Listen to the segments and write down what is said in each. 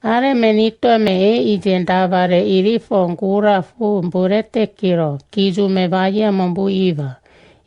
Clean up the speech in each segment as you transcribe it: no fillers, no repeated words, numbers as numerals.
Are menito me ijendavare irifo ngura fu mburete kiro, kizu me vaya mombu iva.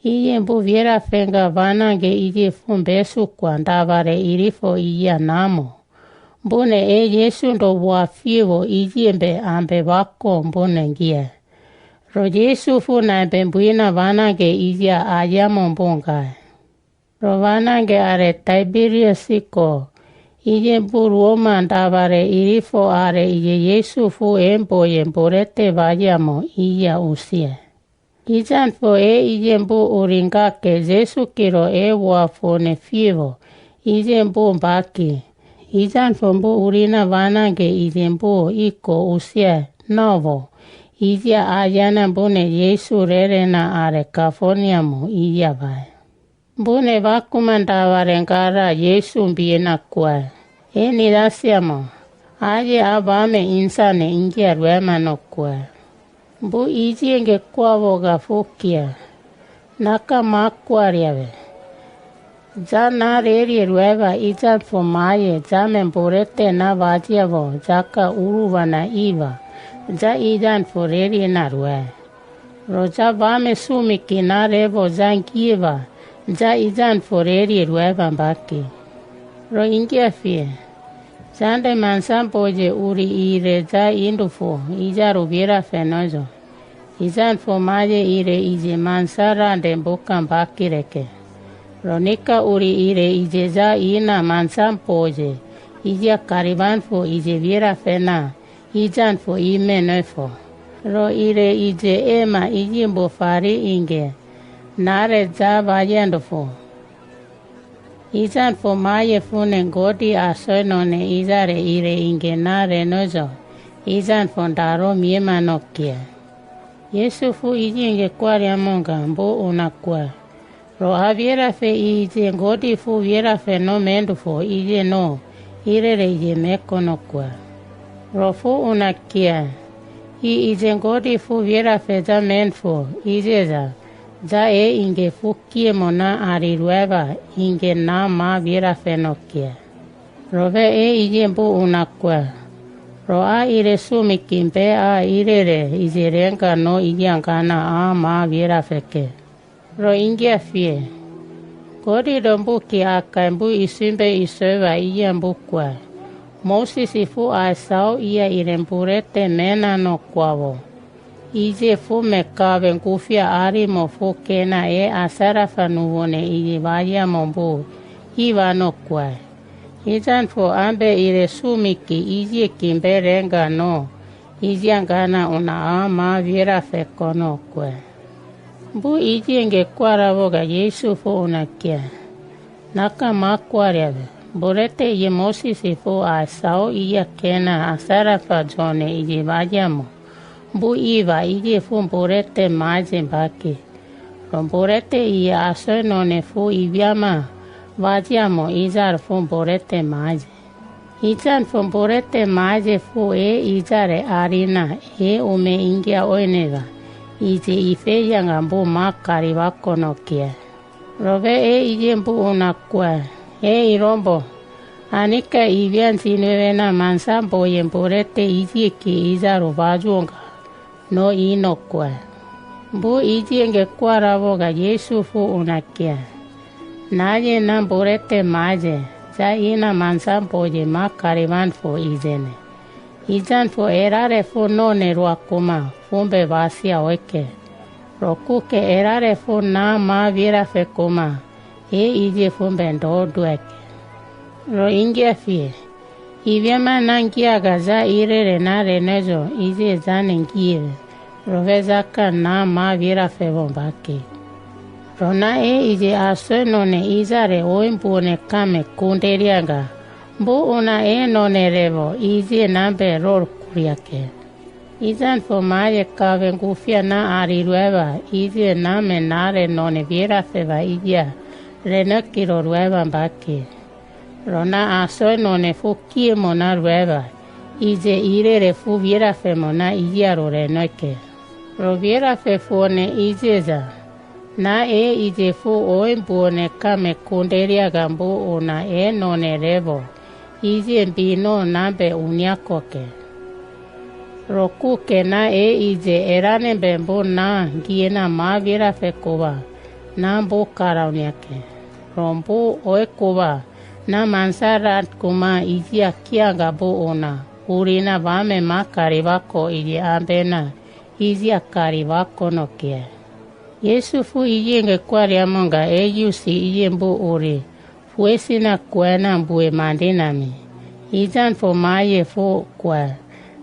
Iye mbu viera fenga vanange ije fumbesu kwa ndavare irifo iya namo. Mbune Yesu ndo wafivo ije mbe ambe wako mbune ngie. Ro Yesu fu na mbe mbuina vanange ije ayamo mbunga. Ro vanange are Tiberius siko. Ije mbu Roma ndavare irifo are ije Yesu fu embo yemborete vayamo iya usie. Ijan fo ije mbu uringake Yesu kiro wafo ne fivo. Ije mbu mbaki. Ijan fo mbu urina vanange ije mbu iko usie novo. Ije ayana mbune Yesu rerena are Californiamu iya vai. Mbune vakumandavare ngara Yesu mbiena kwa. Ni dasiamo. Aje abame insane ingia rwema no kwa. Mbu iji nge kwa voga fukia. Naka makwariave. Jana reri rweva ijan fumaye jame mburete na vajiavo jaka uruva na iva. Ja ijan fureri na rwe. Roja vame sumiki na revo jankiva. Ja ijan fureri rweva mbaki. Ro ingia fie. Jande mansan poje uri ire ja indufu ija rubiera fenojo. Ijan fumaje ire ije mansara de bukan bakireke. Ronika uri ire ije ja ina mansan poje. Ija kariban fu ije viera fena. Ijan fu ime nefo. Ro ire ije ema ije mbufari inge. Nare ja vayendo fu. Ijan fo maye fune ngodi asoinone izare ire inge nare nojo. Ijan fo ndaro miema nokia. Yesu fu ije inge kwari amonga mbo unakwa. Ro aviera fe ije ngodi fu viera fe no mendu fo ije no. Irere ije meko no kwa. Ro fu unakia. Ije ngodi fu viera fe ja menfo ije za. Ja inge fukie mona arirueva inge na ma viera fenokia. Rove ije mbu unakwa. Ro ire sumikimpe irere ije renga no ijangana ma viera feke. Ro inge fie. Kodi dombu ki mbu isimbe iseva iya mbu kwa. Moses ifu asau iya irempurete mena no kwavo. Ije fu mekave ngufia arimo fu kena asara fanuvone ije vaya mombu iva no kwa. Ijan fu ambe ire sumiki ije kimbe renga no. Ije angana una ama viera feko no kwa. Mbu ije nge kwara voga Yesu fu unakia. Naka makwariave. Burete ije Moses fu asau iya kena asara fajone ije vaya mo. Mbu iva ije fu mburete maje mbaki. Mburete iye asoinone fu ivyama vajiamo izar fu mburete maje. Ijan fu mburete maje fu izare arina ume ingia oineva. Ije ife yanga mbu makari wako nokia. Rove ije mbu unakwa. Irombo. Anika ivyan sinwevena mansambo ye mburete ije ki izaru vajuonga. No inokwa. Mbu ije nge kwara voga Yesu fu unakia. Naje na mburete maje. Ja ina mansambo je makarivan fu izene. Ijan fu erare fu none ruakuma. Fumbe vasia oike. Rokuke erare fu na ma vira fekuma. Ije fumbe ndo dueke. Ro ingia fie. Ivyama nangia gaza irere na renejo ije zane ngire. Roveza ka na ma vira fevombaki. Rona ije asoinone izare oimbune kame kunderianga. Mbu una none revo ije nambe ror kuriake. Ijan fo maye kave ngufia na arirueva ije name nare none vira feva ija. Renakiro rueva mbaki. Rona asoinone fu kiemo na rueva. Ije irere fu viera femona ija rorenoke. Ro viera fe fone ijeza. Na ije fu oimbuone kame kunderia gambu una none revo. ije bino nambe uniakoke. Roku kena ije erane bembo na giena mavira fekuba na bu karauniake. Rombu oekuba na mansarat kuma ije kianga bu una. Urina vame makarivako ije ambena ije akarivako no kia. Yesu fu ije ngekwaria monga yusi ije mbu uri. Fuesi na kwena mbue mandinami. Ijan fu maye fu kwa.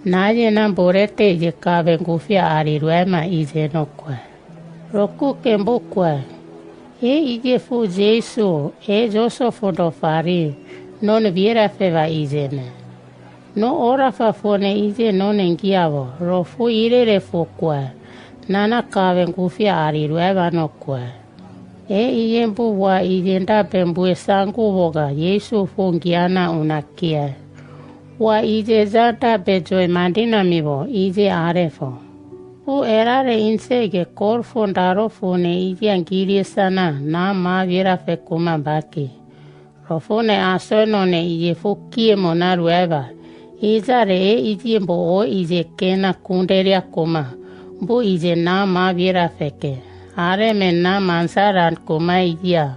Naye na mborete ije kave ngufia ariruema ije no kwa. Roku kembu kwa. Ije fu Jesu joso fondofari. Non viera feva ijene. No ora fa fone ije non engiavo. Rofu irere fu kwa. Nana kave ngufia ariruema no kwa. Ije mbu wa ije ndape mbue sangu voga Yesu fungiana unakia. Wa ije zanta bejoy mandina mivo ije arefo. U erare insege kor fondaro fone ije angiri sana na ma vira fekuma baki. Rofone asonone ije fukie mona rueva. Izare ije mbo o ije kena kunderia kuma. Bu ije na ma vira feke. Are mena mansaran kuma ijia.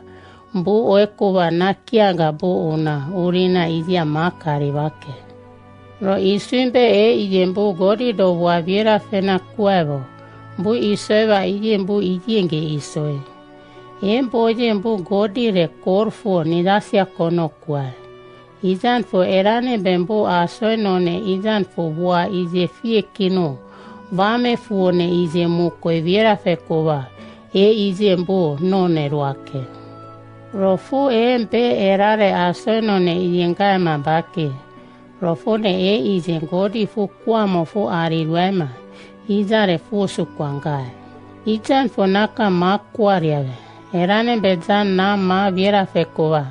Mbu oekuba na kianga bu una urina ijia makari wake. Ro isumbe ije mbu gori do wavira fena kuevo. Mbu isoeva ije mbu ijinge isoe. Mbu ije mbu gori re korfu nidasia kono kue. Ijan fu erane bembu asoe none ijan fu bua ije fie kino. Vame fuone ije mukwe vira fekuba. Ije mbu none ruake. Rofu mbe erare asoe none ijengae mabaki. Rofone ije ngodi fu kwamo fu ariruema. Ijare fu sukwangae. Ijan fu naka makwariave. Erane bezan na ma vira fekuba.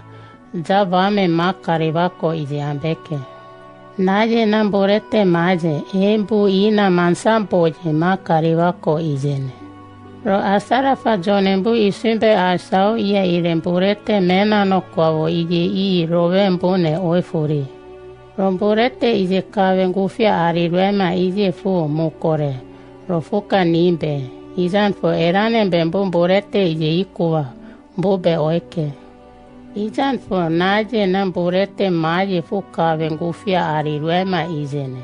Zavame makarivako ije ambeke. Naje namborete maje. Mbu ina mansampoje makarivako ijene. Ro asarafa jonembu isumbe asau iya iremburete mena no kwavo ije i rovembune oifuri. Romburete ije kave ngufia ariruema ije fu mukore. Rofuka nimbe. Ijan fu erane bembu mburete ije ikuwa. Mbube oike. Ijan fu naje namburete maje fu kave ngufia ariruema ijene.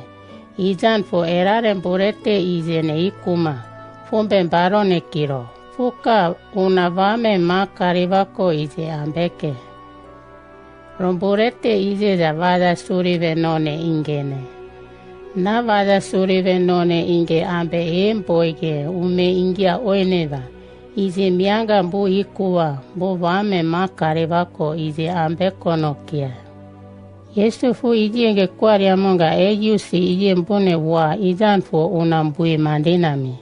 Ijan fu erare mburete ijene ikuma. Fumbe barone kiro. Fuka unavame makarivako ije ambeke. Romburete ije za vada surive none ingene. Na vada surive none inge ambe emboige ume ingia oineva. Ije mianga mbu ikuwa mbu vame makarivako ije ambe konokia. Yesu fu ije nge kwaria monga yusi ije mbune wa ijan fu unambui mandinami.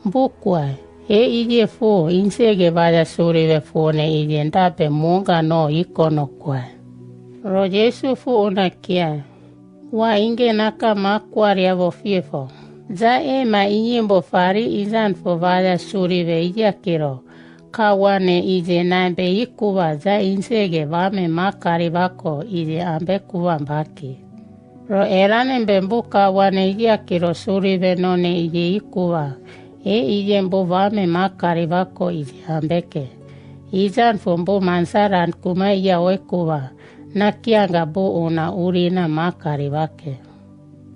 Mbukwa ije fu insege vada surive fune ije ndape munga no ikono kwa. Ro Yesu fu unakia. Wa inge naka makwaria vo fifo. Za ma ije mbofari izan fu vada surive ije kiro. Kawane ije nambe ikuwa za insege vame makari vako ije ambe kuwa mbaki. Ro erane mbembu kawane ije kiro surive none ije ikuwa. Ije mbu vame makari vako ije ambeke. Ijan fu mbu mansaran kuma ije oikuwa. Na kianga bu una urina makari vake.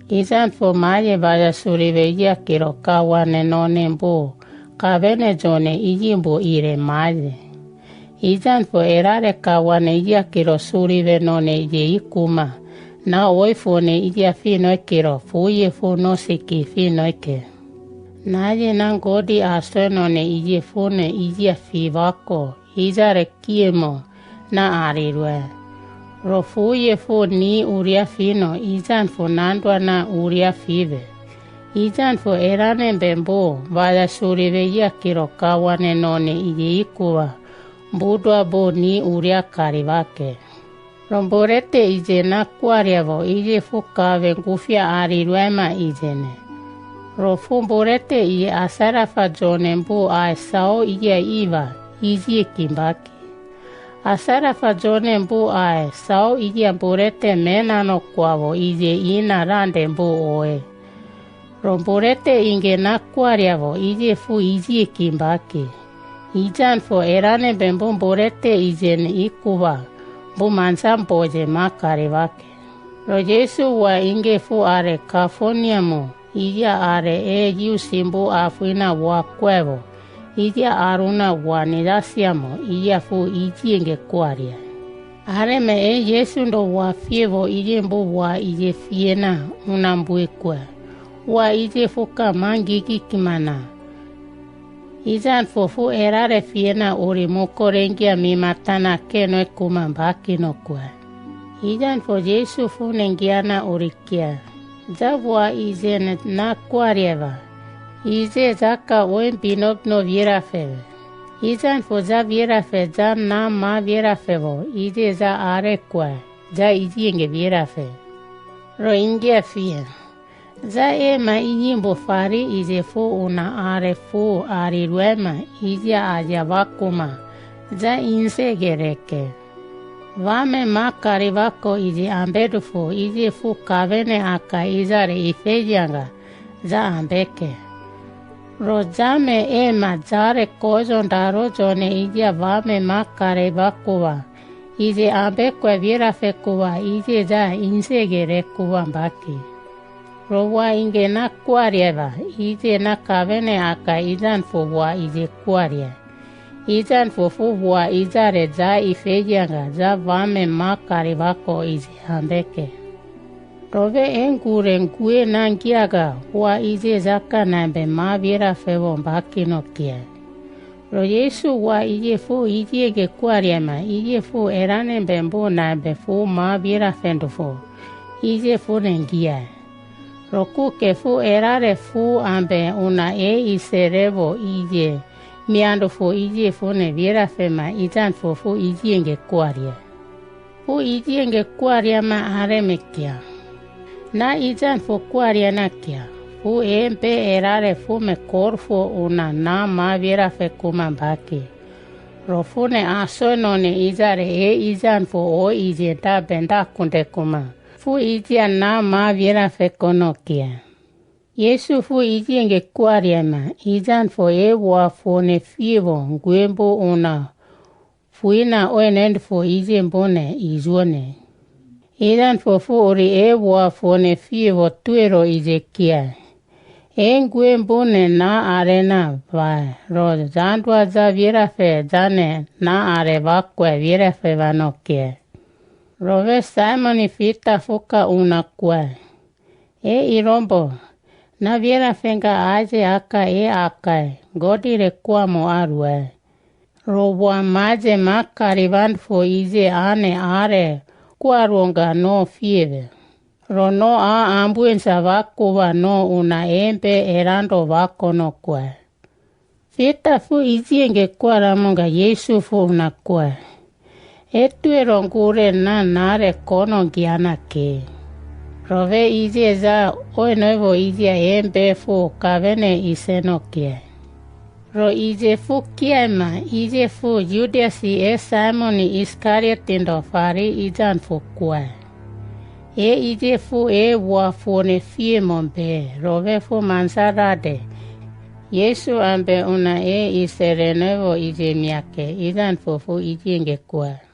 Ijan fu maye vaya surive ije kiro kawane none mbu. Kavene jone ije mbu ire maye. Ijan fu erare kawane ije kiro surive none ije ikuma. Na oifune ije fino kiro fuye fu no siki fino ke. Naje nangodi asonone ije fune ije fivako, ijare kiemo na arirwe. Rofuye fu ni uria fino, ijan fu nandwa na uria five. Ijan fu erane bembo, vada surive ya kiro kawane none ije ikuwa, mbudwa bo ni uria karivake. Romborete ije na kwariavo, ije fu kave ngufia arirwema ijene. Rofumborete iye asarafa jone mbu aesao iye iva, izie kimbaki. Asara fajone mbu ae, sao iji amburete mena no kwavo ije ina rande mbu oe. Romburete inge nakwariavo ije fu iji kimbaki. Ijan fo erane bembu mburete ijen ikuva, bu mansan boje makarivake. Ro Yesu wa inge fu are kafoniamu, ija are yu simbu afuina wa kwevo. Ija aruna wa nidasiamo, ija fu iji inge kwaria. Are me Yesu ndo wa fievo ije mbu wa ije fiena unambuikwe. Wa ije fu kamangiki kimana. Ijan fofu erare fiena uri mukorengia mimatana keno kumambaki no kwe. Ijan fo Yesu fu nengiana urikia. Zavua ijen na kwarieva. Ije zaka oen binop no virafeve. Ijan fo za virafe za na ma virafevo. Ije za are kwe. Za iji inge virafe. Ro ingia fien. Za ma inyimbo fari ije fu una are fu ariruema ija aja vakuma. Za inse gereke. Vame makari vako ije ambedu fu ije fu kavene aka izare ifejanga. Za ambeke. Rozame ma zare kozon daro jone ija vame makare vakuva. Ije ambekwe virafe kuva ije za inse gerekuva mbaki. Rowa inge na kwarieva, ije na kavene aka izan fubwa ije kwarie. Izan fufubwa izare za ifejanga za vame makari vako ije ambeke. Rove engure ngue nangiaga wa ije zaka nambe ma vira fevo mbaki no kia. Ro Yesu wa ije fu ije ge kwariema, ije fu erane bembu nambe fu ma vira fendufu. Ije fu nengia. Roku ke fu erare fu ambe una iserevo ije. Miando fu ije fu ne vira fema ijan fu ije nge kwaria. Fu ije nge kwaria ma areme kia. Na ijan fu kwaria na kia. Fu empe erare fu me korfo una na ma vira fe kumambaki. Rofu ne aso no ne izare ijan fu o ije da benda kunde kuma. Fu ije na ma vira fe konokia. Yesu fu ije nge kwaria ma ijan fu wa fu ne fivo nguembo una. Fuina oenend fu ije mbone izone. Idan fu uri wa fu ne fivo tuero ije kia. Nguembo ne na arena va ro zandwa za vira fe zane na are vakwe vira fe vanokia. Rove Simon fita fuka una kwe. Irombo. Na vira fenga aje aka aka. Godire kwa mo arwe. Robo maje makarivan fo ije ane are. Kwa ronga no fieve. Rono a ambuensa vakuva no una empe erando vako no kwe. Fita fu ije nge kwa ramonga Yesu fu una kwe. Etuero ngure na nare kono giana ke. Rove ije za oenoevo ije embe fu kavene iseno kie. Ro ije fu kiema ije fu Judasi Simon Iskariot fari ijan fu kwe. Ije fu wa fu ne fie mombe rove fu mansarade. Yesu ambe una iserenevo ije miake ijan fu ije nge kwe.